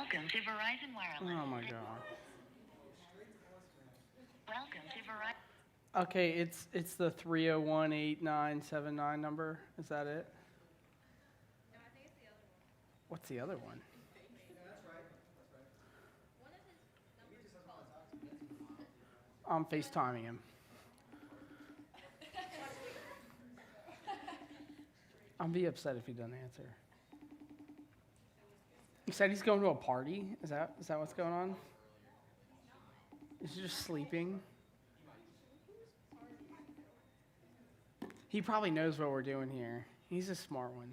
Welcome to Verizon Wireless. Oh my god. Welcome to Verizon. Okay, it's the 3018979 number. Is that it? No, I think it's the other one. What's the other one? One of his numbers is called. I'm FaceTiming him. I'd be upset if he doesn't answer. He said he's going to a party. Is that what's going on? Is he just sleeping? He probably knows what we're doing here. He's a smart one.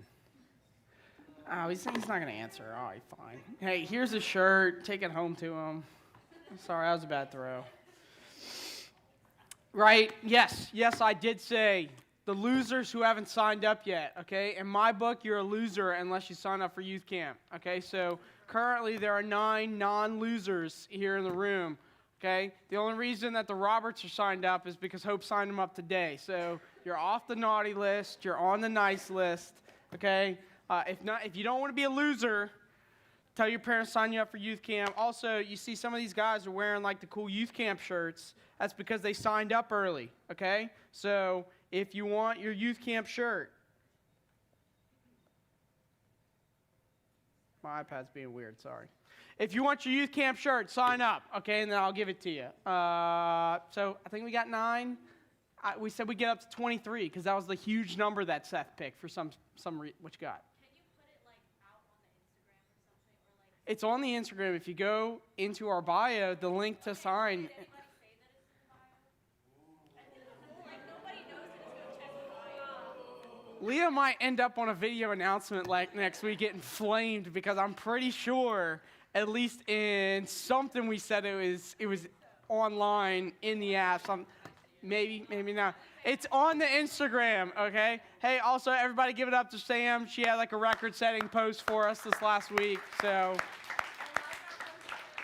Oh, he's not going to answer. All right, fine. Hey, here's a shirt. Take it home to him. I'm sorry, that was a bad throw. Right? Yes, I did say the losers who haven't signed up yet, okay? In my book, you're a loser unless you sign up for youth camp, okay? So currently there are 9 non-losers here in the room, okay? The only reason that the Roberts are signed up is because Hope signed them up today. So you're off the naughty list, you're on the nice list, okay? If you don't want to be a loser, tell your parents to sign you up for youth camp. Also, you see some of these guys are wearing like the cool youth camp shirts. That's because they signed up early, okay? So if you want your youth camp shirt, my iPad's being weird, sorry. If you want your youth camp shirt, sign up, okay, and then I'll give it to you. So I think we got 9. We said we'd get up to 23 because that was the huge number that Seth picked for some what you got? Can you put it like out on the Instagram or something, or like? It's on the Instagram. If you go into our bio, the link to sign. Did it like say that it's in the bio? Like nobody knows it. It's gonna check the bio. Leah might end up on a video announcement like next week getting flamed because I'm pretty sure, at least in something we said it was online in the app. Maybe not. It's on the Instagram, okay? Hey, also, everybody give it up to Sam. She had like a record-setting post for us this last week. So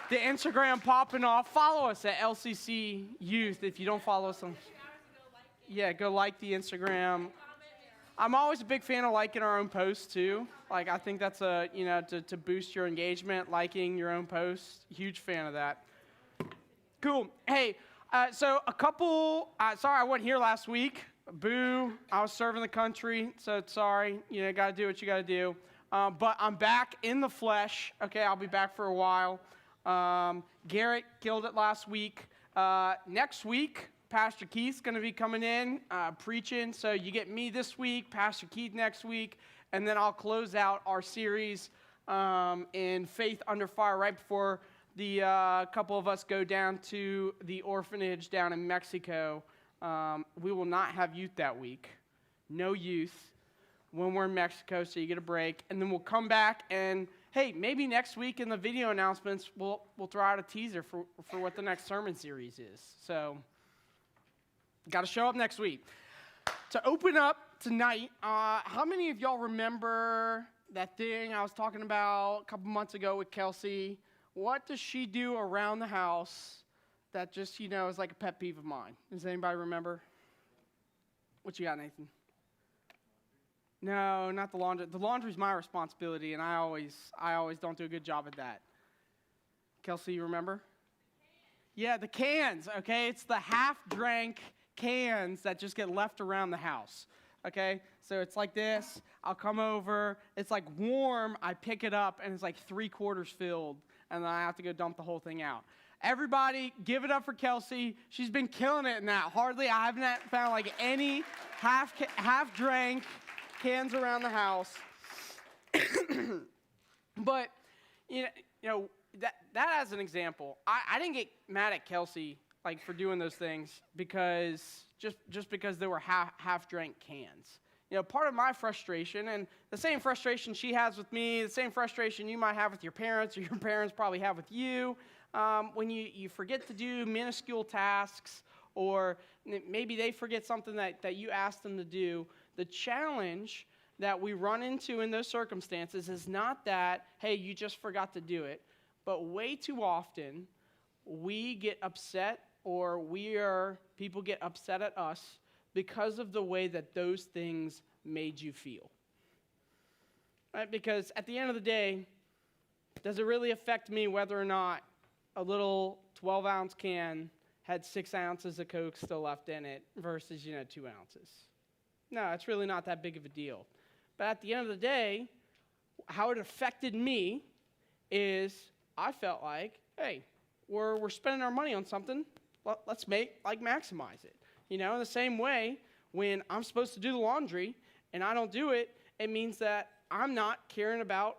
the Instagram popping off. Follow us at LCC Youth if you don't follow us on. Yeah, go like the Instagram. I'm always a big fan of liking our own posts too. Like I think that's to boost your engagement, liking your own posts. Huge fan of that. Cool. Hey. So a couple, sorry I wasn't here last week. Boo, I was serving the country, so sorry. Got to do what you got to do. But I'm back in the flesh. Okay, I'll be back for a while. Garrett killed it last week. Next week, Pastor Keith's going to be coming in, preaching. So you get me this week, Pastor Keith next week, and then I'll close out our series in Faith Under Fire right before the couple of us go down to the orphanage down in Mexico. We will not have youth that week. No youth when we're in Mexico, so you get a break. And then we'll come back and, hey, maybe next week in the video announcements, we'll throw out a teaser for what the next sermon series is. So, got to show up next week. To open up tonight, how many of y'all remember that thing I was talking about a couple months ago with Kelsey? What does she do around the house that just, is like a pet peeve of mine? Does anybody remember? What you got, Nathan? No, not the laundry. The laundry's my responsibility, and I always don't do a good job at that. Kelsey, you remember? Yeah, the cans, okay? It's the half-drank cans that just get left around the house, okay? So it's like this. I'll come over. It's like warm. I pick it up, and it's like 3/4 filled. And then I have to go dump the whole thing out. Everybody, give it up for Kelsey. She's been killing it in that. I haven't found like any half-drank cans around the house. But, that as an example, I didn't get mad at Kelsey like for doing those things because just because they were half-drank cans. Part of my frustration, and the same frustration she has with me, the same frustration you might have with your parents, or your parents probably have with you, when you forget to do minuscule tasks, or maybe they forget something that you asked them to do. The challenge that we run into in those circumstances is not that, hey, you just forgot to do it, but way too often we get upset, or people get upset at us because of the way that those things made you feel. Right? Because at the end of the day, Does it really affect me whether or not a little 12-ounce can had 6 ounces of Coke still left in it versus, 2 ounces? No, it's really not that big of a deal. But at the end of the day, how it affected me is I felt like, hey, we're spending our money on something. Let's maximize it. In the same way, when I'm supposed to do the laundry and I don't do it, it means that I'm not caring about,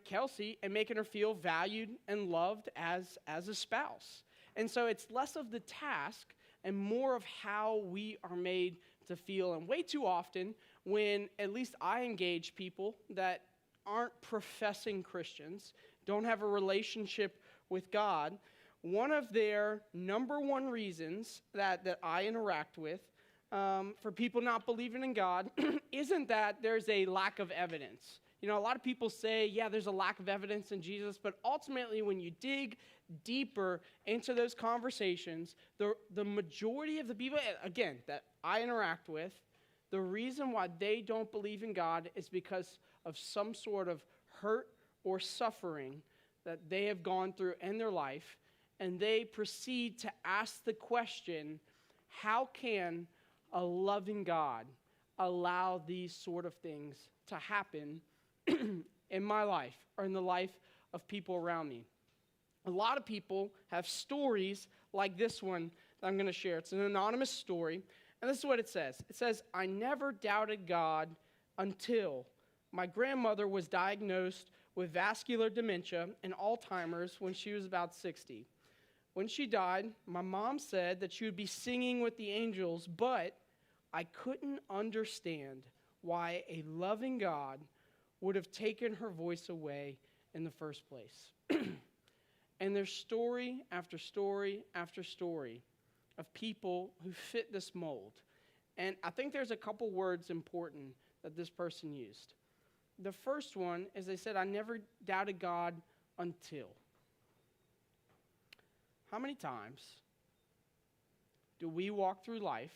Kelsey and making her feel valued and loved as a spouse. And so it's less of the task and more of how we are made to feel. And way too often, when at least I engage people that aren't professing Christians, don't have a relationship with God, one of their number one reasons that I interact with for people not believing in God isn't that there's a lack of evidence. A lot of people say, yeah, there's a lack of evidence in Jesus, but ultimately when you dig deeper into those conversations, the majority of the people, again, that I interact with, the reason why they don't believe in God is because of some sort of hurt or suffering that they have gone through in their life, and they proceed to ask the question, how can a loving God allow these sort of things to happen in my life or in the life of people around me? A lot of people have stories like this one that I'm going to share. It's an anonymous story, and this is what it says. It says, I never doubted God until my grandmother was diagnosed with vascular dementia and Alzheimer's when she was about 60. When she died, my mom said that she would be singing with the angels, but I couldn't understand why a loving God would have taken her voice away in the first place. And there's story after story after story of people who fit this mold. And I think there's a couple words important that this person used. The first one is they said, I never doubted God until. How many times do we walk through life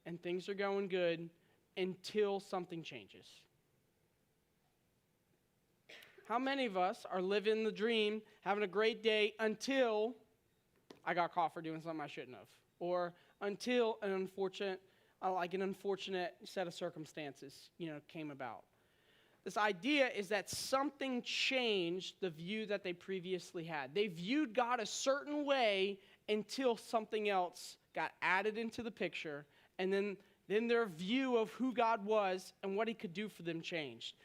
and things are going good until something changes? How many of us are living the dream, having a great day until I got caught for doing something I shouldn't have? Or until an unfortunate set of circumstances, came about. This idea is that something changed the view that they previously had. They viewed God a certain way until something else got added into the picture, and then their view of who God was and what he could do for them changed.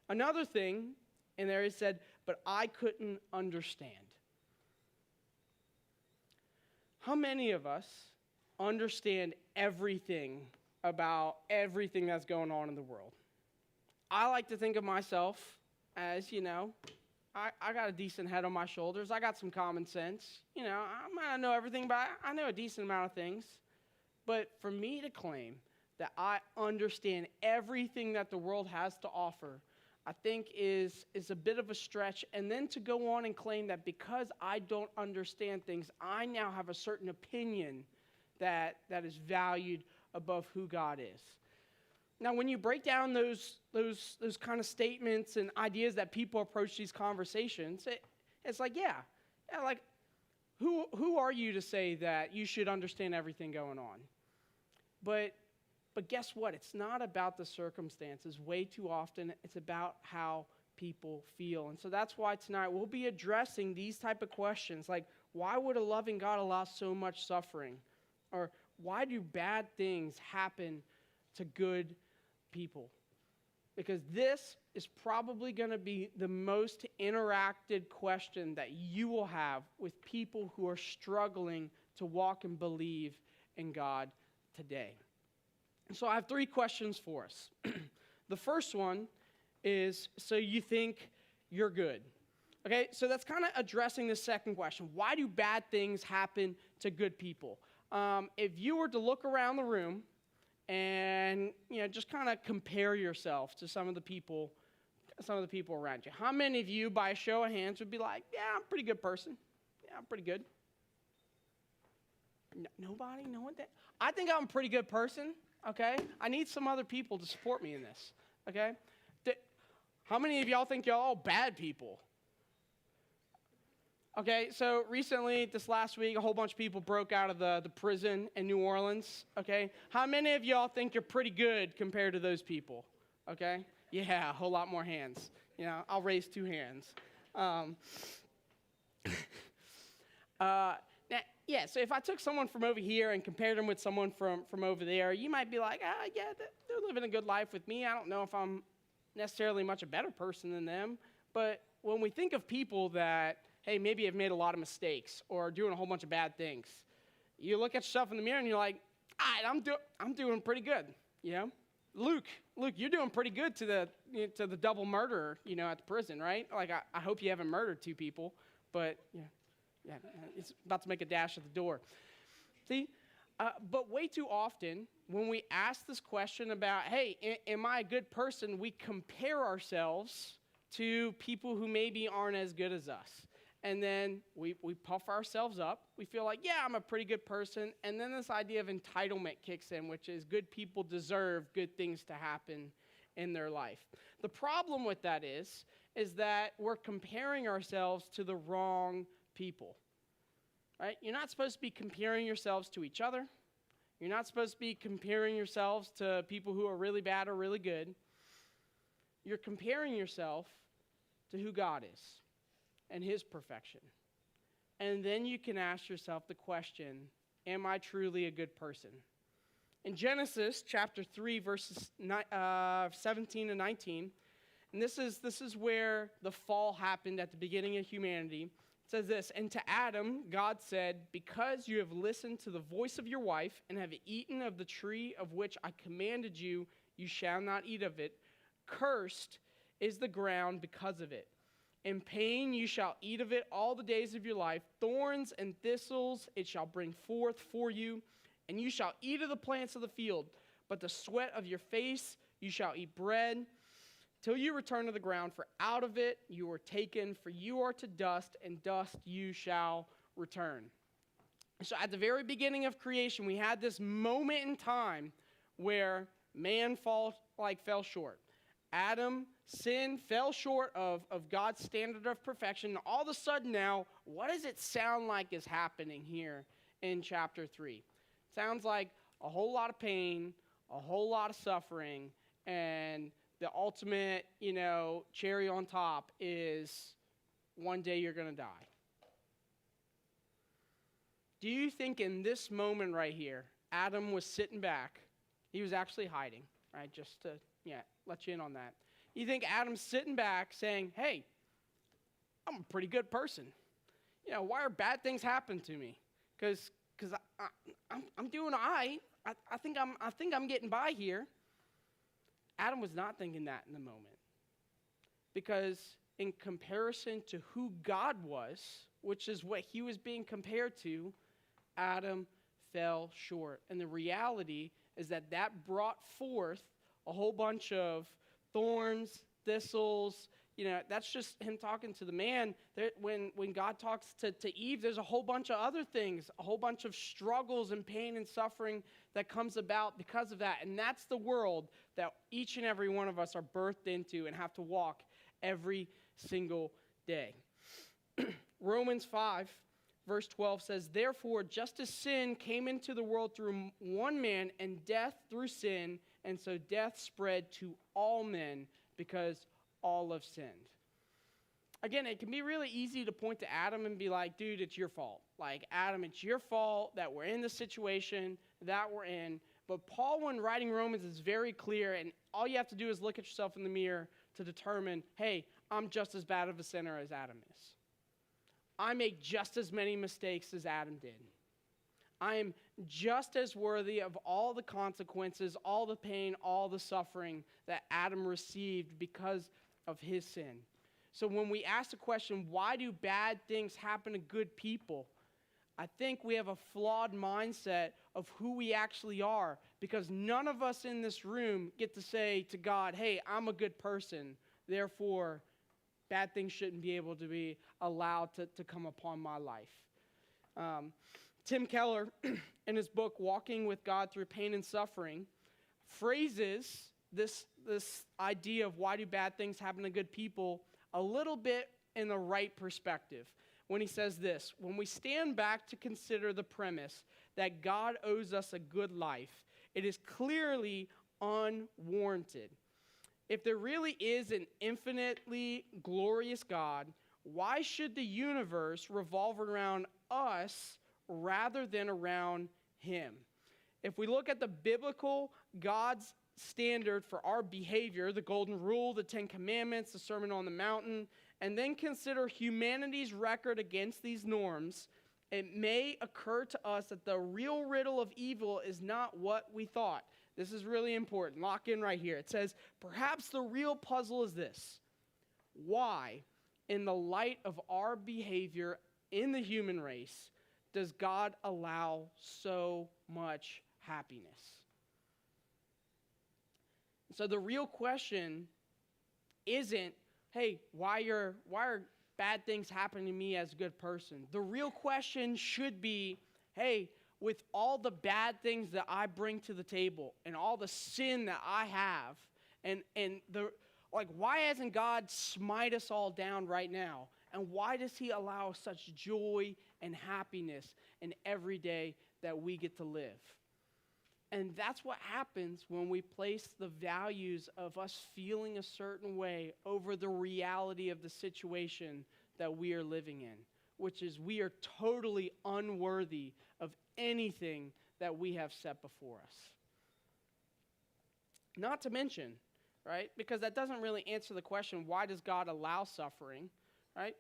Another thing in there, he said, but I couldn't understand. How many of us understand everything about everything that's going on in the world? I like to think of myself as, I got a decent head on my shoulders. I got some common sense. I might not know everything, but I know a decent amount of things. But for me to claim that I understand everything that the world has to offer, I think is a bit of a stretch. And then to go on and claim that because I don't understand things, I now have a certain opinion that is valued above who God is. Now, when you break down those kind of statements and ideas that people approach these conversations, it's like, like, who are you to say that you should understand everything going on? But guess what? It's not about the circumstances. Way too often, it's about how people feel. And so that's why tonight we'll be addressing these type of questions, like, why would a loving God allow so much suffering? Or why do bad things happen to good people? Because this is probably going to be the most interacted question that you will have with people who are struggling to walk and believe in God today. So I have 3 questions for us. The first one is, so you think you're good? Okay, so that's kind of addressing the second question. Why do bad things happen to good people? If you were to look around the room and just kind of compare yourself to some of the people around you, how many of you, by a show of hands, would be like, yeah, I'm a pretty good person. Yeah, I'm pretty good. Nobody? No one? I think I'm a pretty good person, okay? I need some other people to support me in this, okay? How many of y'all think y'all all bad people? Okay, so recently, this last week, a whole bunch of people broke out of the prison in New Orleans, okay? How many of y'all think you're pretty good compared to those people, okay? Yeah, a whole lot more hands. You know, I'll raise 2 hands. Now, yeah, so if I took someone from over here and compared them with someone from over there, you might be like, yeah, they're living a good life with me. I don't know if I'm necessarily much a better person than them. But when we think of people that, hey, maybe have made a lot of mistakes or are doing a whole bunch of bad things, you look at yourself in the mirror and you're like, all right, I'm doing pretty good, you know? Luke, you're doing pretty good to the double murderer, you know, at the prison, right? Like, I hope you haven't murdered 2 people, but yeah, it's about to make a dash at the door. See, but way too often, when we ask this question about, hey, am I a good person, we compare ourselves to people who maybe aren't as good as us. And then we puff ourselves up. We feel like, yeah, I'm a pretty good person. And then this idea of entitlement kicks in, which is good people deserve good things to happen in their life. The problem with that is that we're comparing ourselves to the wrong people, right? You're not supposed to be comparing yourselves to each other. You're not supposed to be comparing yourselves to people who are really bad or really good. You're comparing yourself to who God is and his perfection. And then you can ask yourself the question, am I truly a good person? In Genesis chapter 3, verses 17 and 19, and this is where the fall happened at the beginning of humanity. It says this, and to Adam, God said, because you have listened to the voice of your wife and have eaten of the tree of which I commanded you, you shall not eat of it. Cursed is the ground because of it. In pain you shall eat of it all the days of your life. Thorns and thistles it shall bring forth for you, and you shall eat of the plants of the field. But the sweat of your face you shall eat bread, till you return to the ground, for out of it you were taken, for you are to dust, and dust you shall return. So at the very beginning of creation, we had this moment in time where man fell short. Adam sinned, fell short of God's standard of perfection. All of a sudden now, what does it sound like is happening here in chapter 3? Sounds like a whole lot of pain, a whole lot of suffering, and the ultimate, cherry on top is one day you're going to die. Do you think in this moment right here, Adam was sitting back? He was actually hiding, right? Just to, let you in on that. You think Adam's sitting back saying, hey, I'm a pretty good person. Why are bad things happening to me? Because I'm doing all right. I think I'm getting by here. Adam was not thinking that in the moment. Because in comparison to who God was, which is what he was being compared to, Adam fell short. And the reality is that brought forth a whole bunch of thorns, thistles. That's just him talking to the man. When God talks to Eve, there's a whole bunch of other things, a whole bunch of struggles and pain and suffering that comes about because of that. And that's the world that each and every one of us are birthed into and have to walk every single day. Romans 5, verse 12 says, therefore, just as sin came into the world through one man and death through sin, and so death spread to all men because all have sinned. Again, it can be really easy to point to Adam and be like, dude, it's your fault. Like, Adam, it's your fault that we're in the situation that we're in. But Paul, when writing Romans, is very clear, and all you have to do is look at yourself in the mirror to determine, hey, I'm just as bad of a sinner as Adam is. I make just as many mistakes as Adam did. I am just as worthy of all the consequences, all the pain, all the suffering that Adam received because of his sin. So when we ask the question, why do bad things happen to good people? I think we have a flawed mindset of who we actually are, because none of us in this room get to say to God, hey, I'm a good person, therefore bad things shouldn't be able to be allowed to come upon my life. Tim Keller, in his book, Walking with God Through Pain and Suffering, phrases this idea of why do bad things happen to good people a little bit in the right perspective. when he says this: when we stand back to consider the premise that God owes us a good life, it is clearly unwarranted. If there really is an infinitely glorious God, why should the universe revolve around us rather than around him? If we look at the biblical God's standard for our behavior, the Golden Rule, the Ten Commandments, the Sermon on the Mountain, and then consider humanity's record against these norms, it may occur to us that the real riddle of evil is not what we thought. This is really important. Lock in right here. It says, perhaps the real puzzle is this: why, in the light of our behavior in the human race, does God allow so much happiness? So the real question isn't, hey, why are bad things happening to me as a good person? The real question should be, hey, with all the bad things that I bring to the table and all the sin that I have, and why hasn't God smite us all down right now? And why does he allow such joy and happiness in every day that we get to live? And that's what happens when we place the values of us feeling a certain way over the reality of the situation that we are living in, which is we are totally unworthy of anything that we have set before us. Not to mention, right, because that doesn't really answer the question, why does God allow suffering, right?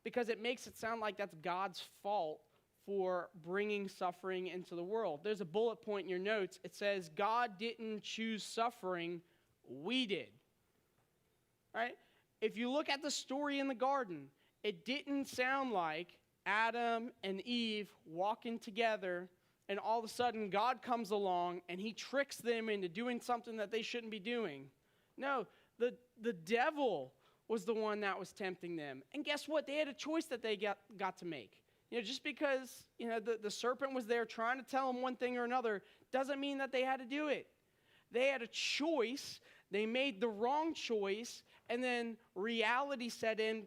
Because it makes it sound like that's God's fault for bringing suffering into the world. There's a bullet point in your notes. It says, God didn't choose suffering, we did. Right? If you look at the story in the garden, it didn't sound like Adam and Eve walking together and all of a sudden God comes along and he tricks them into doing something that they shouldn't be doing. No, the devil was the one that was tempting them. And guess what? They had a choice that they got to make. Just because, the serpent was there trying to tell them one thing or another doesn't mean that they had to do it. They had a choice. They made the wrong choice. And then reality set in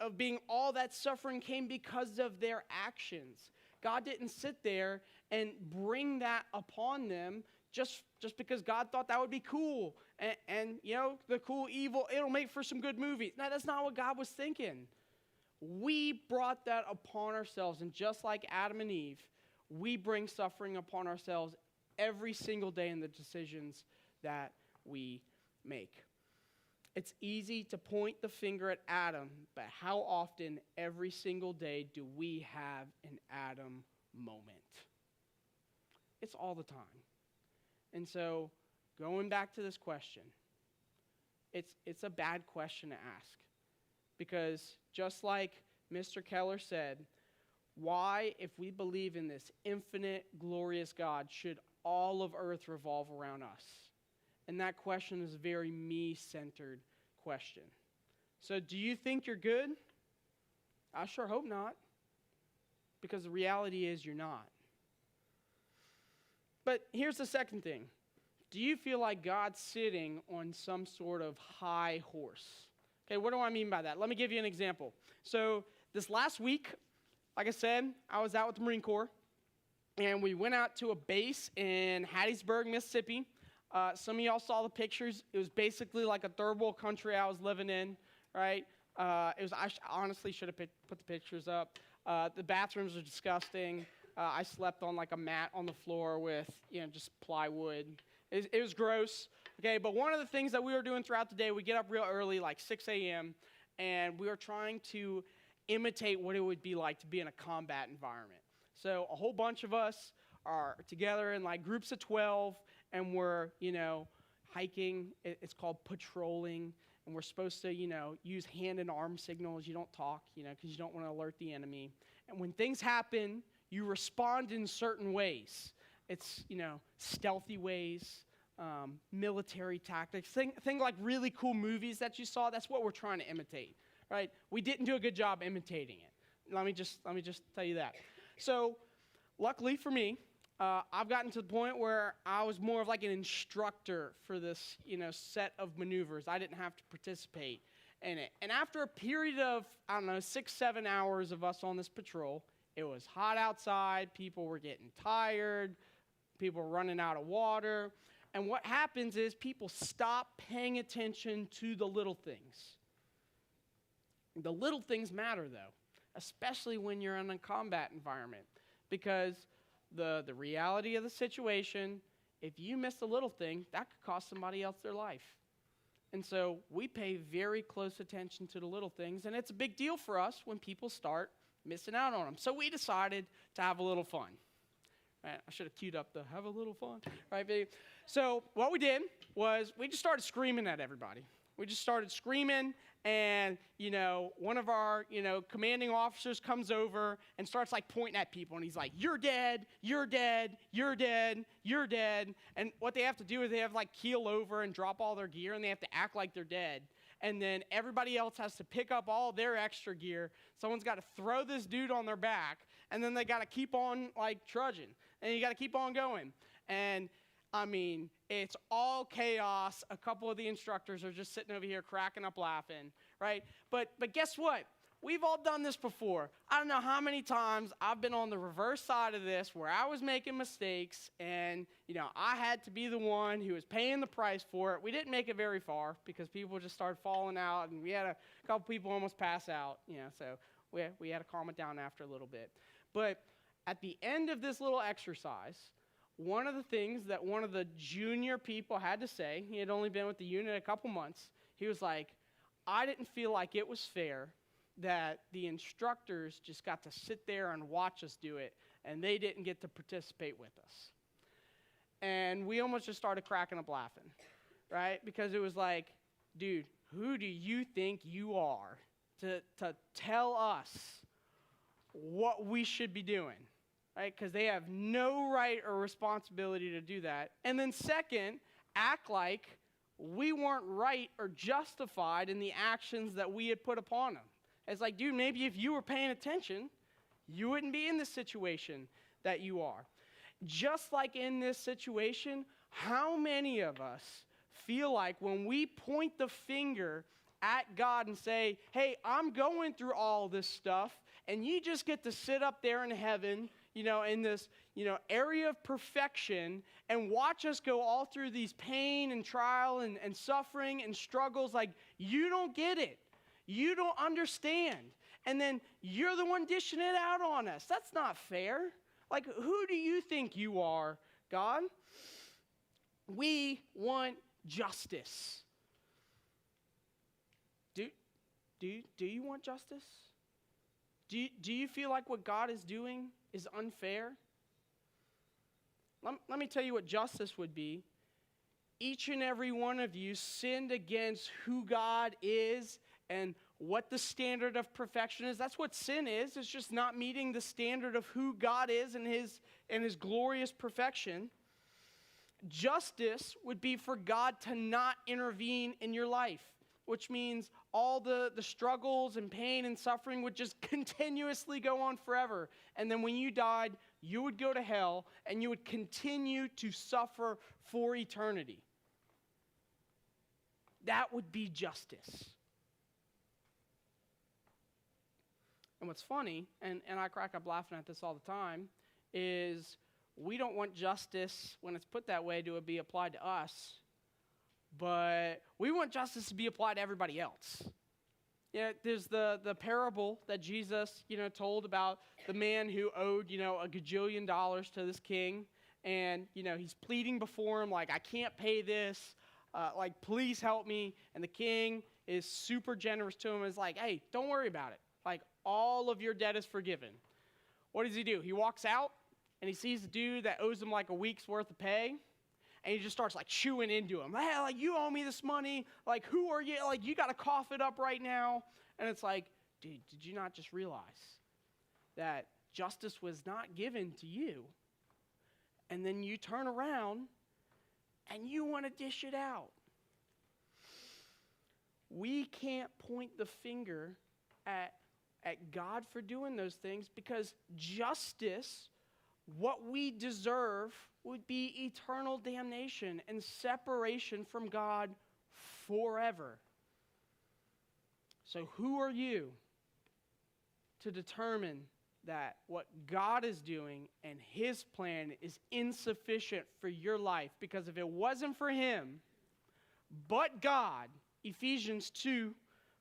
of being all that suffering came because of their actions. God didn't sit there and bring that upon them just because God thought that would be cool. And the cool evil, it'll make for some good movies. No, that's not what God was thinking. We brought that upon ourselves, and just like Adam and Eve, we bring suffering upon ourselves every single day in the decisions that we make. It's easy to point the finger at Adam, but how often every single day do we have an Adam moment? It's all the time. And so, going back to this question, it's a bad question to ask. Because just like Mr. Keller said, why, if we believe in this infinite, glorious God, should all of earth revolve around us? And that question is a very me-centered question. So do you think you're good? I sure hope not. Because the reality is you're not. But here's the second thing. Do you feel like God's sitting on some sort of high horse? Okay, what do I mean by that? Let me give you an example. So this last week, like I said, I was out with the Marine Corps, and we went out to a base in Hattiesburg, Mississippi. Some of y'all saw the pictures. It was basically like a third world country I was living in, right? I honestly should have put the pictures up. The bathrooms are disgusting. I slept on like a mat on the floor with, just plywood. It was gross. Okay, but one of the things that we were doing throughout the day, we get up real early, like 6 a.m., and we were trying to imitate what it would be like to be in a combat environment. So a whole bunch of us are together in like groups of 12, and we're, hiking. It's called patrolling, and we're supposed to, use hand and arm signals. You don't talk, because you don't want to alert the enemy. And when things happen, you respond in certain ways. It's, stealthy ways. Military tactics, think like really cool movies that you saw. That's what we're trying to imitate, right? We didn't do a good job imitating it. Let me just tell you that. So, luckily for me, I've gotten to the point where I was more of like an instructor for this, set of maneuvers. I didn't have to participate, in it. And after a period of, 6, 7 hours of us on this patrol, it was hot outside, people were getting tired, people were running out of water. And what happens is people stop paying attention to the little things. The little things matter, though, especially when you're in a combat environment, because the reality of the situation, if you miss a little thing, that could cost somebody else their life. And so we pay very close attention to the little things, and it's a big deal for us when people start missing out on them. So we decided to have a little fun. Right? I should have queued up the have a little fun, right, baby? So what we did was we just started screaming at everybody. We just started screaming, and, one of our, commanding officers comes over and starts, pointing at people, and he's like, you're dead, you're dead, you're dead, you're dead. And what they have to do is they have, keel over and drop all their gear, and they have to act like they're dead. And then everybody else has to pick up all their extra gear. Someone's got to throw this dude on their back, and then they got to keep on, trudging. And you got to keep on going. And it's all chaos. A couple of the instructors are just sitting over here cracking up laughing, right? But guess what? We've all done this before. I don't know how many times I've been on the reverse side of this where I was making mistakes and, I had to be the one who was paying the price for it. We didn't make it very far because people just started falling out, and we had a couple people almost pass out, so we had to calm it down after a little bit. But at the end of this little exercise, one of the things that one of the junior people had to say, he had only been with the unit a couple months, he was like, I didn't feel like it was fair that the instructors just got to sit there and watch us do it, and they didn't get to participate with us. And we almost just started cracking up laughing, right? Because it was like, dude, who do you think you are to tell us what we should be doing? Right? Because they have no right or responsibility to do that. And then second, act like we weren't right or justified in the actions that we had put upon them. It's like, dude, maybe if you were paying attention, you wouldn't be in the situation that you are. Just like in this situation, how many of us feel like when we point the finger at God and say, hey, I'm going through all this stuff, and you just get to sit up there in heaven, in this, area of perfection, and watch us go all through these pain and trial and suffering and struggles, you don't get it. You don't understand. And then you're the one dishing it out on us. That's not fair. Who do you think you are, God? We want justice. Do you want justice? Do you feel like what God is doing is unfair? Let me tell you what justice would be. Each and every one of you sinned against who God is and what the standard of perfection is. That's what sin is. It's just not meeting the standard of who God is and his glorious perfection. Justice would be for God to not intervene in your life, which means all the struggles and pain and suffering would just continuously go on forever. And then when you died, you would go to hell and you would continue to suffer for eternity. That would be justice. And what's funny, and I crack up laughing at this all the time, is we don't want justice, when it's put that way, to be applied to us, but we want justice to be applied to everybody else. There's the parable that Jesus, told about the man who owed, $1 gajillion to this king, and, he's pleading before him, I can't pay this, please help me, and the king is super generous to him, is like, hey, don't worry about it. All of your debt is forgiven. What does he do? He walks out, and he sees the dude that owes him a week's worth of pay, and he just starts chewing into him. Hey, you owe me this money. Who are you? You got to cough it up right now. And it's dude, did you not just realize that justice was not given to you? And then you turn around, and you want to dish it out. We can't point the finger at God for doing those things, because justice, what we deserve, would be eternal damnation and separation from God forever. So who are you to determine that what God is doing and his plan is insufficient for your life? Because if it wasn't for him, but God, Ephesians 2,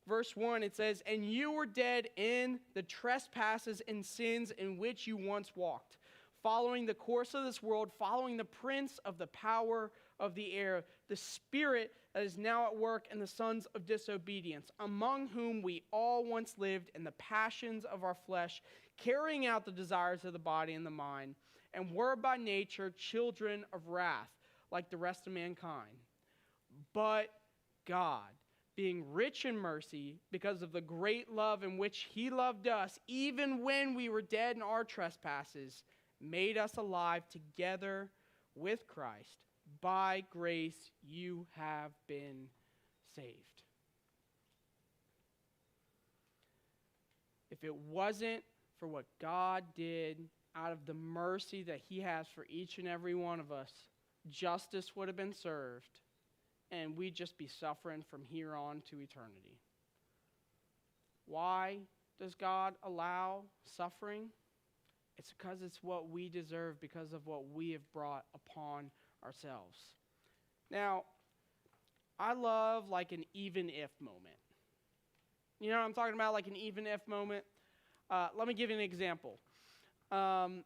verse 1, it says, "And you were dead in the trespasses and sins in which you once walked, following the course of this world, following the prince of the power of the air, the spirit that is now at work in the sons of disobedience, among whom we all once lived in the passions of our flesh, carrying out the desires of the body and the mind, and were by nature children of wrath, like the rest of mankind. But God, being rich in mercy, because of the great love in which he loved us, even when we were dead in our trespasses, made us alive together with Christ. By grace you have been saved." If it wasn't for what God did out of the mercy that he has for each and every one of us, justice would have been served, and we'd just be suffering from here on to eternity. Why does God allow suffering? It's because it's what we deserve, because of what we have brought upon ourselves. Now, I love like an even if moment. You know what I'm talking about, like an even if moment? Let me give you an example. When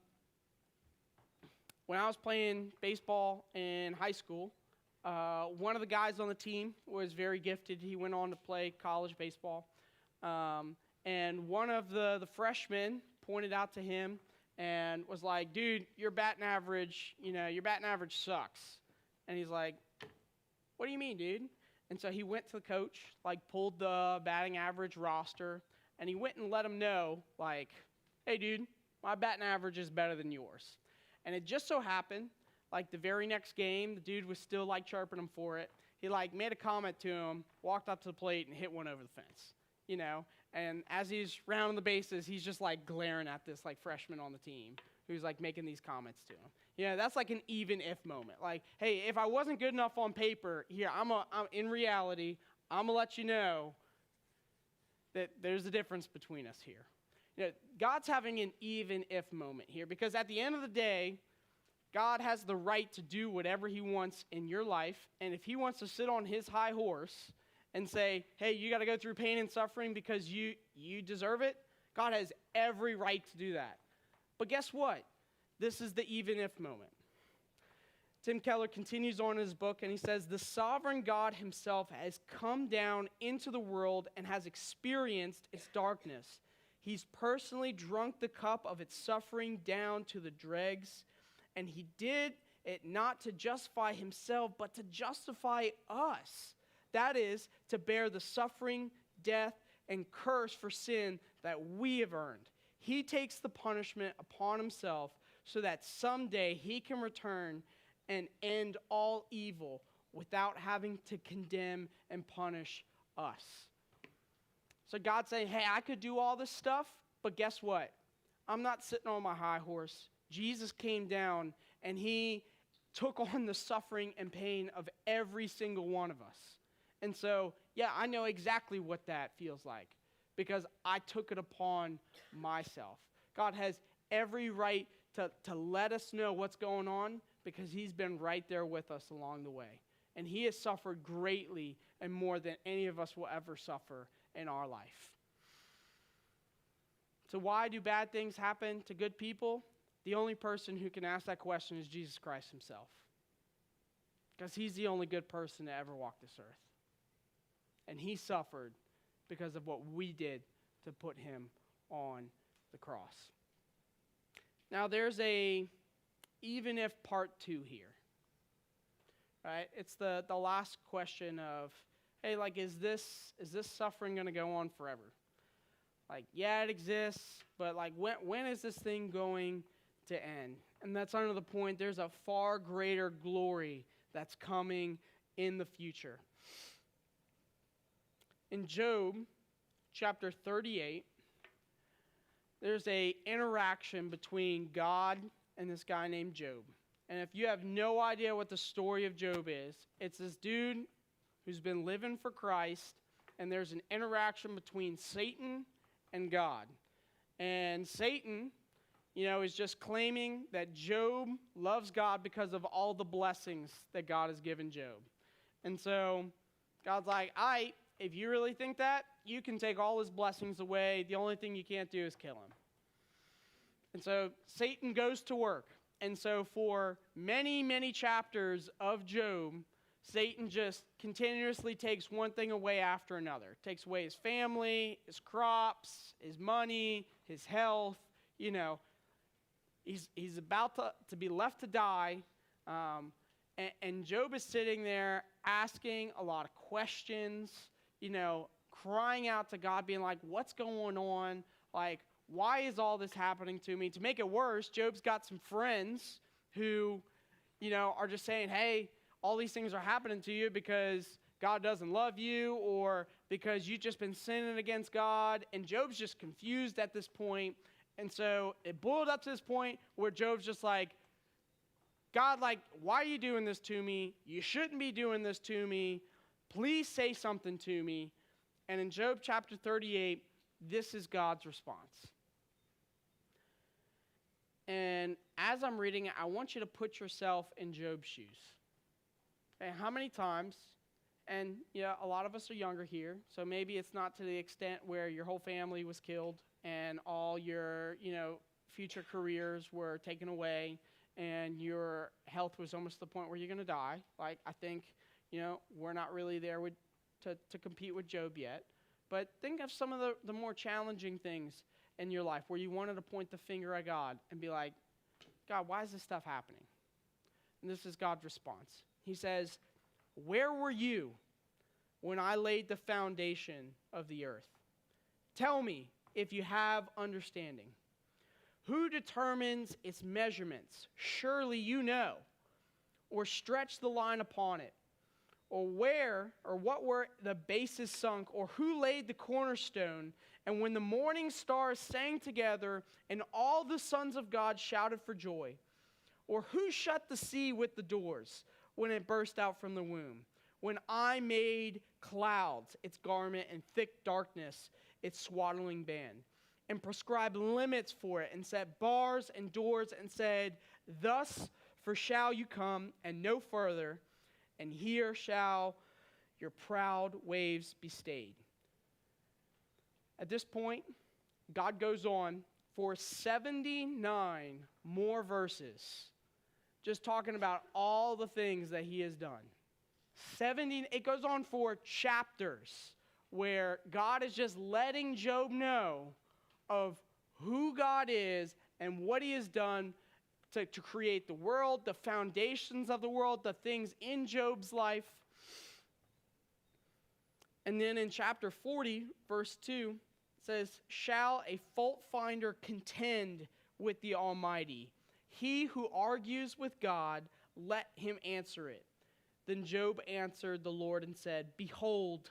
I was playing baseball in high school, one of the guys on the team was very gifted. He went on to play college baseball. And one of the freshmen pointed out to him and was like, "Dude, your batting average sucks." And he's like, "What do you mean, dude?" And so he went to the coach, like pulled the batting average roster, and he went and let him know, like, "Hey, dude, my batting average is better than yours." And it just so happened, like the very next game, the dude was still like chirping him for it. He like made a comment to him, walked up to the plate, and hit one over the fence, you know? And as he's rounding the bases, he's just like glaring at this like freshman on the team who's like making these comments to him. You know, that's like an even if moment. Like, hey, if I wasn't good enough on paper, here, I'm in reality, I'm gonna let you know that there's a difference between us here. You know, God's having an even if moment here, because at the end of the day, God has the right to do whatever he wants in your life, and if he wants to sit on his high horse and say, "Hey, you got to go through pain and suffering because you deserve it," God has every right to do that. But guess what? This is the even if moment. Tim Keller continues on in his book, and he says, "The sovereign God himself has come down into the world and has experienced its darkness. He's personally drunk the cup of its suffering down to the dregs, and he did it not to justify himself, but to justify us. That is, to bear the suffering, death, and curse for sin that we have earned. He takes the punishment upon himself so that someday he can return and end all evil without having to condemn and punish us." So God's saying, hey, I could do all this stuff, but guess what? I'm not sitting on my high horse. Jesus came down and he took on the suffering and pain of every single one of us. And so, yeah, I know exactly what that feels like because I took it upon myself. God has every right to let us know what's going on because he's been right there with us along the way. And he has suffered greatly and more than any of us will ever suffer in our life. So why do bad things happen to good people? The only person who can ask that question is Jesus Christ himself. Because he's the only good person to ever walk this earth. And he suffered because of what we did to put him on the cross. Now there's a even if part 2 here. Right? It's the last question of, hey, like, is this suffering going to go on forever? Like, yeah, it exists, but like, when is this thing going to end? And that's under the point, there's a far greater glory that's coming in the future. In Job chapter 38, there's a interaction between God and this guy named Job. And if you have no idea what the story of Job is, it's this dude who's been living for Christ, and there's an interaction between Satan and God. And Satan, is just claiming that Job loves God because of all the blessings that God has given Job. And so God's like, all right, if you really think that, you can take all his blessings away. The only thing you can't do is kill him. And so Satan goes to work. And so for many, many chapters of Job, Satan just continuously takes one thing away after another. Takes away his family, his crops, his money, his health. He's about to be left to die. And Job is sitting there asking a lot of questions, crying out to God, being like, what's going on? Like, why is all this happening to me? To make it worse, Job's got some friends who, are just saying, hey, all these things are happening to you because God doesn't love you or because you've just been sinning against God. And Job's just confused at this point. And so it boiled up to this point where Job's just like, God, why are you doing this to me? You shouldn't be doing this to me. Please say something to me. And in Job chapter 38, this is God's response. And as I'm reading it, I want you to put yourself in Job's shoes. Okay, how many times, and a lot of us are younger here, so maybe it's not to the extent where your whole family was killed and all your, future careers were taken away and your health was almost to the point where you're going to die. I think, we're not really there to compete with Job yet. But think of some of the more challenging things in your life where you wanted to point the finger at God and be like, God, why is this stuff happening? And this is God's response. He says, where were you when I laid the foundation of the earth? Tell me if you have understanding. Who determines its measurements? Surely you know. Or stretch the line upon it. Or where or what were the bases sunk? Or who laid the cornerstone? And when the morning stars sang together and all the sons of God shouted for joy? Or who shut the sea with the doors when it burst out from the womb? When I made clouds its garment and thick darkness its swaddling band, and prescribed limits for it, and set bars and doors, and said, thus for shall you come, and no further, and here shall your proud waves be stayed. At this point, God goes on for 79 more verses, just talking about all the things that he has done. It goes on for chapters where God is just letting Job know of who God is and what he has done to create the world, the foundations of the world, the things in Job's life. And then in chapter 40, verse 2, it says, shall a fault finder contend with the Almighty? He who argues with God, let him answer it. Then Job answered the Lord and said, behold,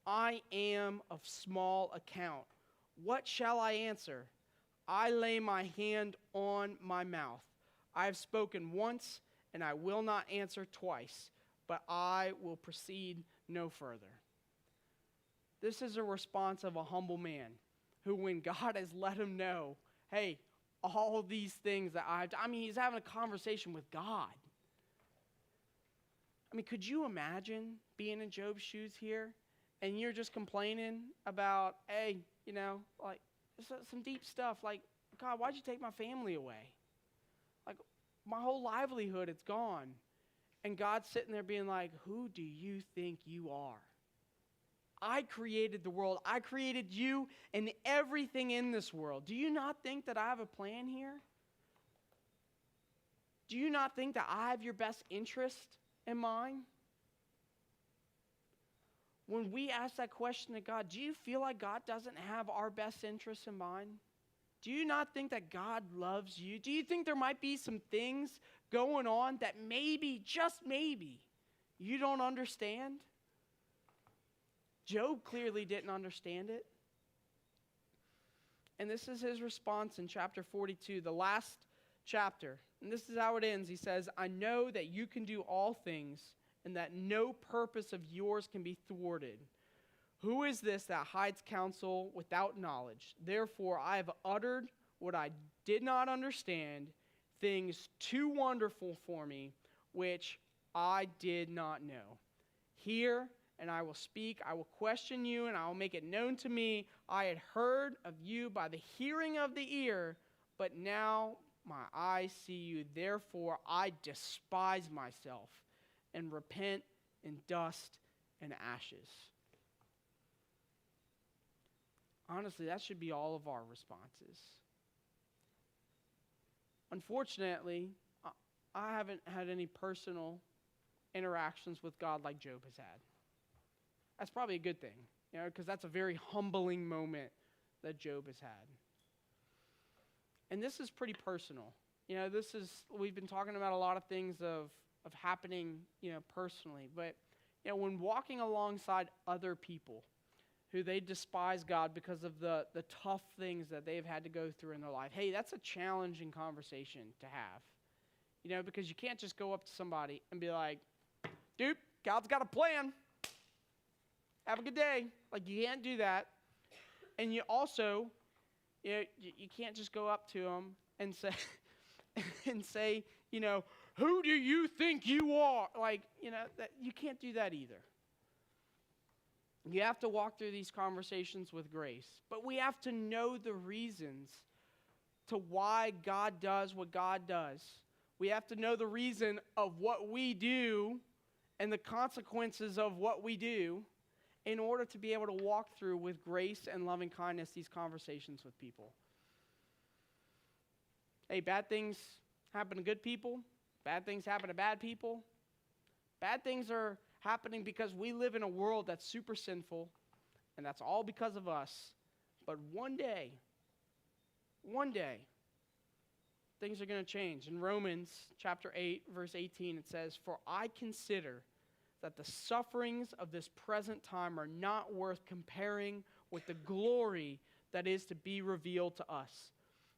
I am of small account. What shall I answer? I lay my hand on my mouth. I have spoken once, and I will not answer twice, but I will proceed no further. This is a response of a humble man who, when God has let him know, hey, all these things that he's having a conversation with God. Could you imagine being in Job's shoes here, and you're just complaining about, hey, some deep stuff, like, God, why'd you take my family away? Like, my whole livelihood, it's gone. And God's sitting there being like, who do you think you are? I created the world. I created you and everything in this world. Do you not think that I have a plan here? Do you not think that I have your best interest in mind? When we ask that question to God, do you feel like God doesn't have our best interests in mind? Do you not think that God loves you? Do you think there might be some things going on that maybe, just maybe, you don't understand? Job clearly didn't understand it. And this is his response in chapter 42, the last chapter. And this is how it ends. He says, I know that you can do all things, and that no purpose of yours can be thwarted. Who is this that hides counsel without knowledge? Therefore, I have uttered what I did not understand, things too wonderful for me, which I did not know. Hear, and I will speak. I will question you, and I will make it known to me. I had heard of you by the hearing of the ear, but now my eyes see you. Therefore, I despise myself and repent in dust and ashes. Honestly, that should be all of our responses. Unfortunately, I haven't had any personal interactions with God like Job has had. That's probably a good thing, because that's a very humbling moment that Job has had. And this is pretty personal. We've been talking about a lot of things of happening, personally. But, when walking alongside other people who they despise God because of the tough things that they've had to go through in their life, hey, that's a challenging conversation to have. Because you can't just go up to somebody and be like, dude, God's got a plan. Have a good day. Like, you can't do that. And you also, you can't just go up to them and say, who do you think you are? Like, that you can't do that either. You have to walk through these conversations with grace. But we have to know the reasons to why God does what God does. We have to know the reason of what we do and the consequences of what we do in order to be able to walk through with grace and loving kindness these conversations with people. Hey, bad things happen to good people. Bad things happen to bad people. Bad things are happening because we live in a world that's super sinful, and that's all because of us. But one day, things are going to change. In Romans chapter 8, verse 18, it says, "For I consider that the sufferings of this present time are not worth comparing with the glory that is to be revealed to us.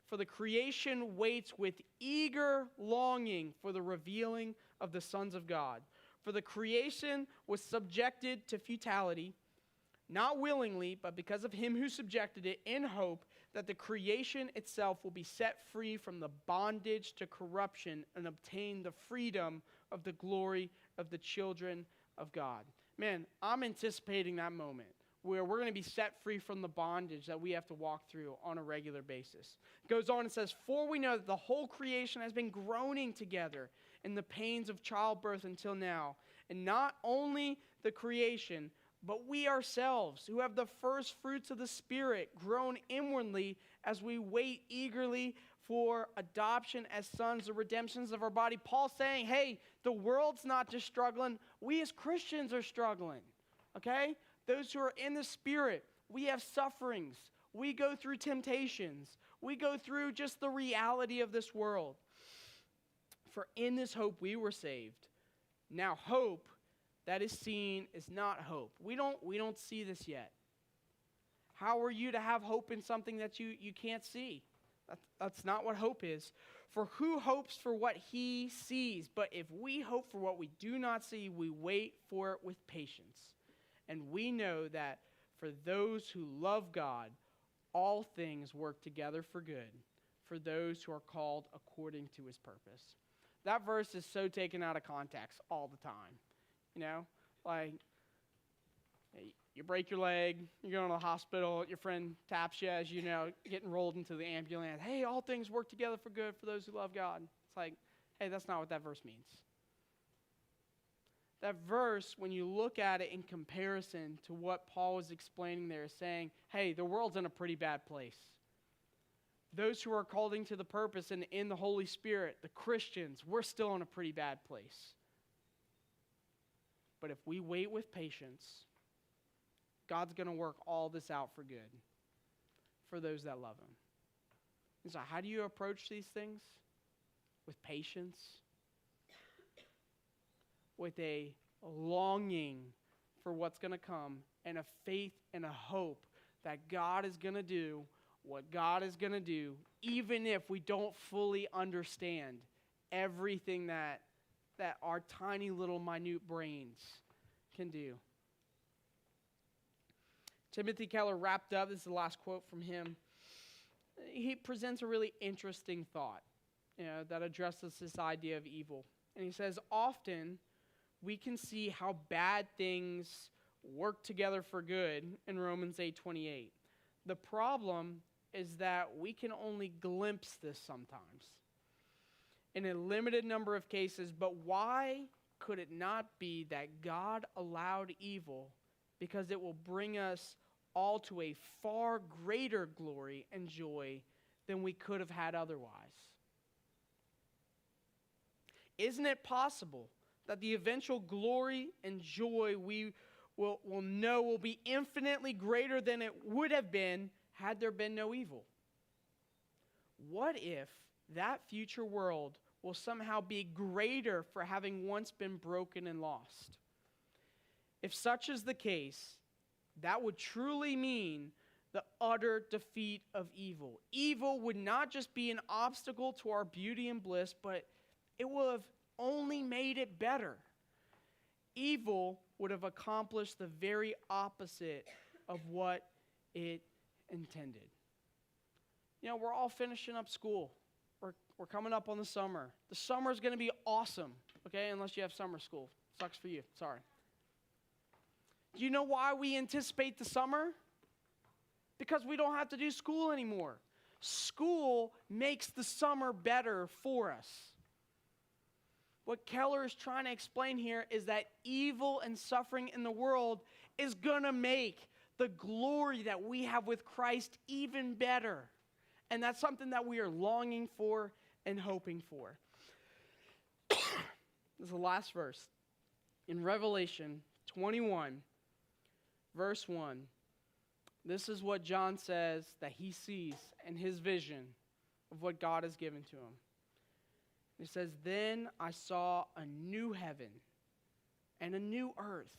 For the creation waits with eager longing for the revealing of the sons of God. For the creation was subjected to futility, not willingly, but because of him who subjected it, in hope that the creation itself will be set free from the bondage to corruption and obtain the freedom of the glory of the children of God." Man, I'm anticipating that moment where we're going to be set free from the bondage that we have to walk through on a regular basis. It goes on and says, "For we know that the whole creation has been groaning together in the pains of childbirth until now. And not only the creation, but we ourselves, who have the first fruits of the Spirit, groan inwardly as we wait eagerly for adoption as sons, the redemptions of our body." Paul's saying, hey, the world's not just struggling. We as Christians are struggling, okay? Those who are in the Spirit, we have sufferings. We go through temptations. We go through just the reality of this world. "For in this hope we were saved. Now hope that is seen is not hope." We don't see this yet. How are you to have hope in something that you can't see? That's not what hope is. "For who hopes for what he sees? But if we hope for what we do not see, we wait for it with patience. And we know that for those who love God, all things work together for good, for those who are called according to his purpose." That verse is so taken out of context all the time. Like, you break your leg, you're going to the hospital, your friend taps you as getting rolled into the ambulance. Hey, all things work together for good for those who love God. It's like, hey, that's not what that verse means. That verse, when you look at it in comparison to what Paul was explaining there, is saying, hey, the world's in a pretty bad place. Those who are called into the purpose and in the Holy Spirit, the Christians, we're still in a pretty bad place. But if we wait with patience, God's going to work all this out for good for those that love him. And so how do you approach these things? With patience, with a longing for what's going to come, and a faith and a hope that God is going to do what God is going to do, even if we don't fully understand everything that our tiny little minute brains can do. Timothy Keller wrapped up, this is the last quote from him. He presents a really interesting thought, that addresses this idea of evil. And he says, often we can see how bad things work together for good in Romans 8:28. The problem is that we can only glimpse this sometimes in a limited number of cases, but why could it not be that God allowed evil? Because it will bring us all to a far greater glory and joy than we could have had otherwise. Isn't it possible that the eventual glory and joy we will know will be infinitely greater than it would have been had there been no evil? What if that future world will somehow be greater for having once been broken and lost? If such is the case, that would truly mean the utter defeat of evil. Evil would not just be an obstacle to our beauty and bliss, but it will have only made it better. Evil would have accomplished the very opposite of what it intended. We're all finishing up school. We're coming up on the summer. The summer is going to be awesome, okay? Unless you have summer school. Sucks for you. Sorry. Do you know why we anticipate the summer? Because we don't have to do school anymore. School makes the summer better for us. What Keller is trying to explain here is that evil and suffering in the world is going to make the glory that we have with Christ even better. And that's something that we are longing for and hoping for. This is the last verse. In Revelation 21, verse 1, this is what John says that he sees in his vision of what God has given to him. He says, "Then I saw a new heaven and a new earth.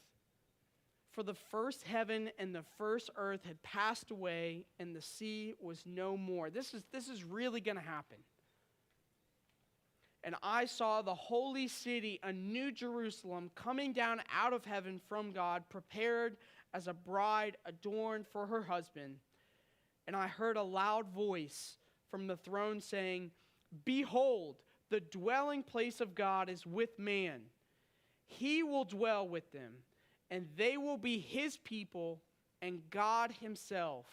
For the first heaven and the first earth had passed away, and the sea was no more." This is really going to happen. "And I saw the holy city, a new Jerusalem, coming down out of heaven from God, prepared as a bride adorned for her husband. And I heard a loud voice from the throne saying, 'Behold, the dwelling place of God is with man. He will dwell with them, and they will be his people, and God himself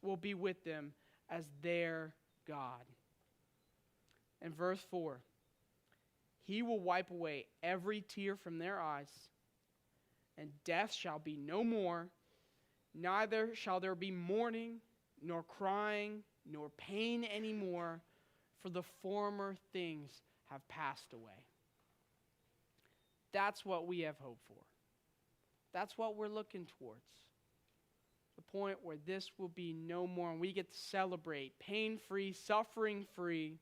will be with them as their God.'" And verse 4, "He will wipe away every tear from their eyes, and death shall be no more, neither shall there be mourning, nor crying, nor pain anymore, for the former things have passed away." That's what we have hope for. That's what we're looking towards. The point where this will be no more, and we get to celebrate pain-free, suffering-free,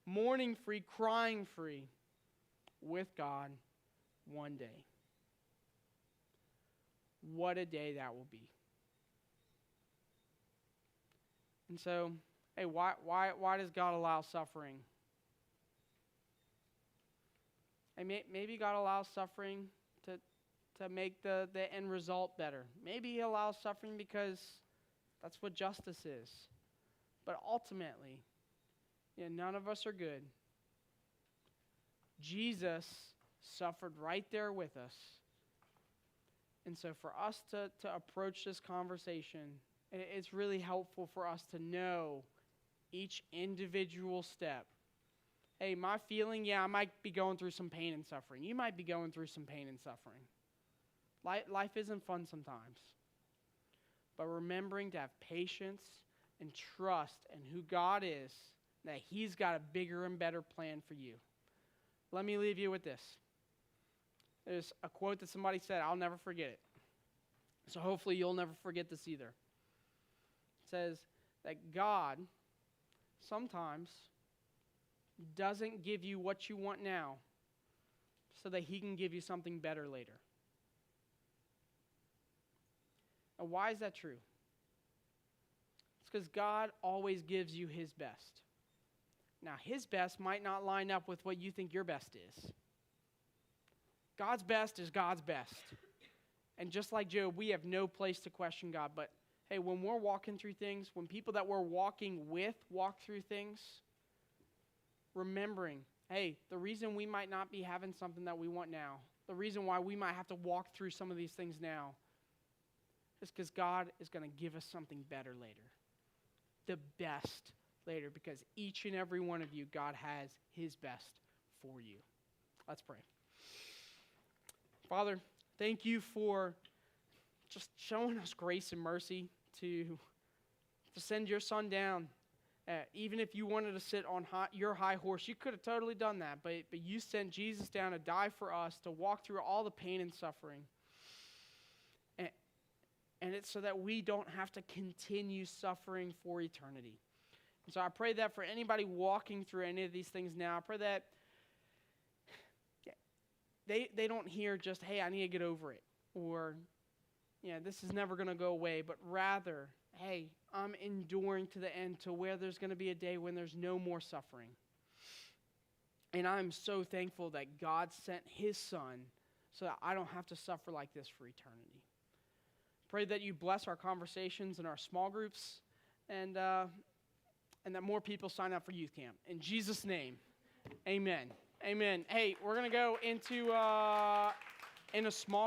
mourning-free, crying-free with God one day. What a day that will be. And so, hey, why does God allow suffering? And maybe God allows suffering to make the end result better. Maybe he allows suffering because that's what justice is. But ultimately, none of us are good. Jesus suffered right there with us. And so for us to approach this conversation, it's really helpful for us to know each individual step. Hey, my feeling, I might be going through some pain and suffering. You might be going through some pain and suffering. Life isn't fun sometimes. But remembering to have patience and trust in who God is, that he's got a bigger and better plan for you. Let me leave you with this. There's a quote that somebody said, I'll never forget it. So hopefully you'll never forget this either. It says that God sometimes doesn't give you what you want now so that he can give you something better later. Now, why is that true? It's because God always gives you his best. Now, his best might not line up with what you think your best is. God's best is God's best. And just like Job, we have no place to question God. But hey, when we're walking through things, when people that we're walking with walk through things, remembering, hey, the reason we might not be having something that we want now, the reason why we might have to walk through some of these things now, is because God is going to give us something better later. The best later, because each and every one of you, God has his best for you. Let's pray. Father, thank you for just showing us grace and mercy to send your son down. Even if you wanted to sit on your high horse, you could have totally done that. But you sent Jesus down to die for us, to walk through all the pain and suffering. And it's so that we don't have to continue suffering for eternity. And so I pray that for anybody walking through any of these things now, I pray that they don't hear just, hey, I need to get over it. Or, this is never going to go away. But rather, hey, I'm enduring to the end to where there's going to be a day when there's no more suffering. And I'm so thankful that God sent his son so that I don't have to suffer like this for eternity. Pray that you bless our conversations and our small groups, and that more people sign up for youth camp. In Jesus' name, amen. Amen. Hey, we're going to go into in a small